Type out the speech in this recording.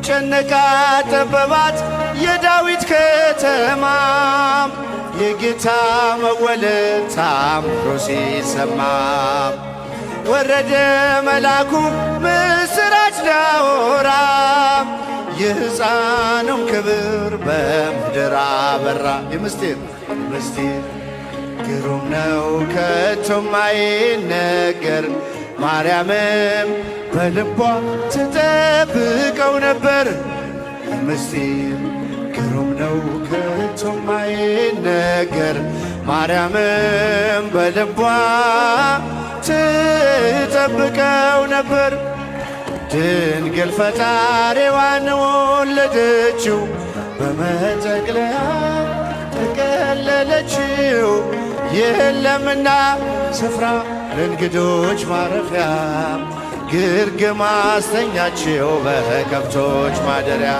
ጨነቃ ጠበባት የዳዊት ከተማ የጌታ መወለድ ታምሮ ሲሰማ ወረደ መልአኩ ምስራች ሊያወራ የሕፃኑም ክብር በምድር አበራ። የምስጢር ግሩም ነው ከቶም አይነገር ማርያምም በልቧ ትጠብቀው ነበር። ምስጢር ግሩም ነው ከቶም አይነገር ማርያምም በልቧ ትጠብቀው ነበር። ድንግል ፈጣሪዋን ወለደችው በመጠቅለያ ተቀለለችው። የለምና ስፍራ ለእንግዶች ማረፊያ ግርግም አስተኛችው በከብቶች ማደሪያ።